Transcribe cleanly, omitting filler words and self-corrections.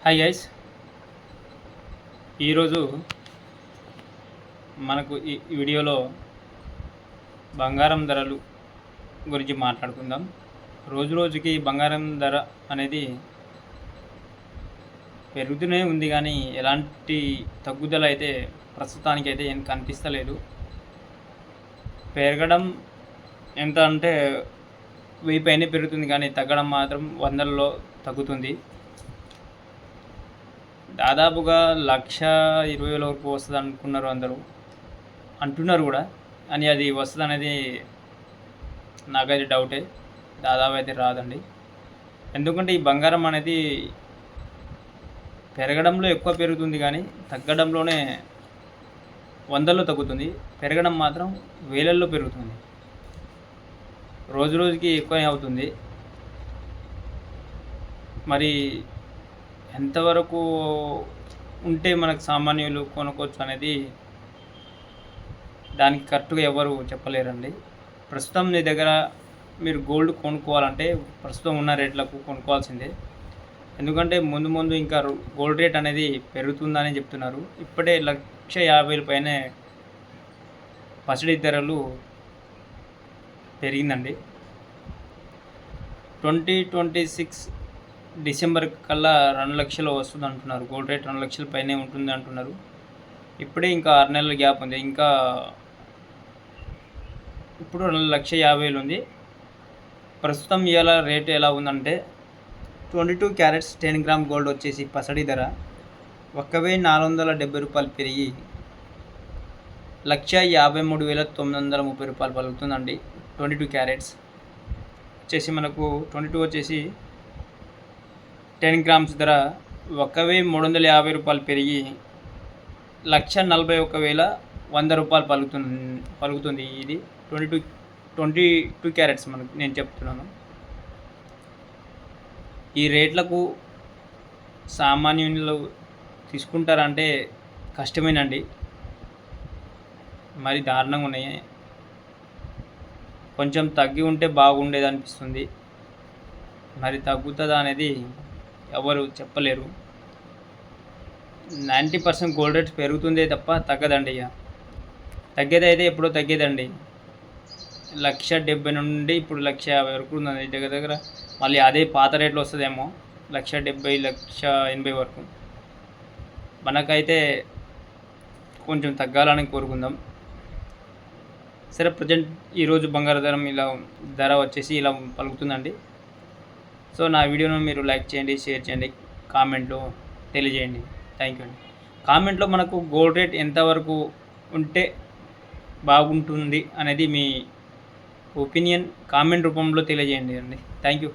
Hi guys, ఈరోజు మనకు ఈ వీడియోలో బంగారం ధరలు గురించి మాట్లాడుకుందాం. రోజుకి బంగారం ధర అనేది పెరుగుతూనే ఉంది, కానీ ఎలాంటి తగ్గుదల అయితే ప్రస్తుతానికైతే ఏం కనిపిస్తలేదు. పెరగడం ఎంత అంటే 1000 పైనే పెరుగుతుంది, కానీ తగ్గడం మాత్రం వందల్లో తగ్గుతుంది. దాదాపుగా 1,20,000 వరకు వస్తుంది అనుకున్నారు, అందరూ అంటున్నారు కూడా. అని అది వస్తుంది అనేది నాకైతే డౌటే. దాదాపు అయితే రాదండి. ఎందుకంటే ఈ బంగారం అనేది పెరగడంలో ఎక్కువ పెరుగుతుంది, కానీ తగ్గడంలోనే వందల్లో తగ్గుతుంది. పెరగడం మాత్రం వేలల్లో పెరుగుతుంది. రోజుకి ఎక్కువనే అవుతుంది. మరి ఎంతవరకు ఉంటే మనకు సామాన్యులు కొనుక్కోవచ్చు అనేది దానికి కరెక్ట్గా ఎవరు చెప్పలేరండి. ప్రస్తుతం నీ దగ్గర మీరు గోల్డ్ కొనుక్కోవాలంటే ప్రస్తుతం ఉన్న రేట్లకు కొనుక్కోవాల్సిందే. ఎందుకంటే ముందు ఇంకా గోల్డ్ రేట్ అనేది పెరుగుతుందని చెప్తున్నారు. ఇప్పుడే 1,50,000 పైనే పసిడి ధరలు పెరిగిందండి. 2026 డిసెంబర్ కల్లా 2 లక్షలు వస్తుంది అంటున్నారు. గోల్డ్ రేట్ 2 లక్షల పైనే ఉంటుంది అంటున్నారు. ఇప్పుడే ఇంకా 6 నెలల గ్యాప్ ఉంది. ఇంకా ఇప్పుడు 2,50,000 ఉంది. ప్రస్తుతం ఇవాళ రేటు ఎలా ఉందంటే 22 క్యారెట్స్ 10 గ్రామ్ గోల్డ్ వచ్చేసి పసడి ధర 1,470 రూపాయలు పెరిగి 1,53,930 రూపాయలు పలుకుతుందండి. 22 క్యారెట్స్ వచ్చేసి మనకు 22 వచ్చేసి 10 గ్రామ్స్ ధర 1,350 రూపాయలు పెరిగి 1,41,100 రూపాయలు పలుకుతుంది. ఇది 22 క్యారెట్స్ మనకు నేను చెప్తున్నాను. ఈ రేట్లకు సామాన్యులు తీసుకుంటారంటే కష్టమేనండి. మరి దారుణంగా ఉన్నాయి. కొంచెం తగ్గి ఉంటే బాగుండేది అనిపిస్తుంది. మరి తగ్గుతుందా అనేది ఎవరు చెప్పలేరు. 90% గోల్డ్ రేట్స్ పెరుగుతుందే తప్ప తగ్గదండి. ఇక తగ్గేది అయితే ఎప్పుడో తగ్గేదండి. 1,70,000 నుండి ఇప్పుడు 1,50,000 వరకు ఉంది దగ్గర. మళ్ళీ అదే పాత రేట్లు వస్తుందేమో 1,70,000 1,80,000 వరకు. మనకైతే కొంచెం తగ్గాలని కోరుకుందాం. సరే, ప్రజెంట్ ఈరోజు బంగారు ధర వచ్చేసి ఇలా పలుకుతుందండి. సో నా వీడియోను మీరు లైక్ చేయండి, షేర్ చేయండి, కామెంట్లో తెలియజేయండి. థ్యాంక్ యూ అండి. కామెంట్లో మనకు గోల్డ్ రేట్ ఎంతవరకు ఉంటే బాగుంటుంది అనేది మీ ఒపీనియన్ కామెంట్ రూపంలో తెలియజేయండి అండి. Thank you.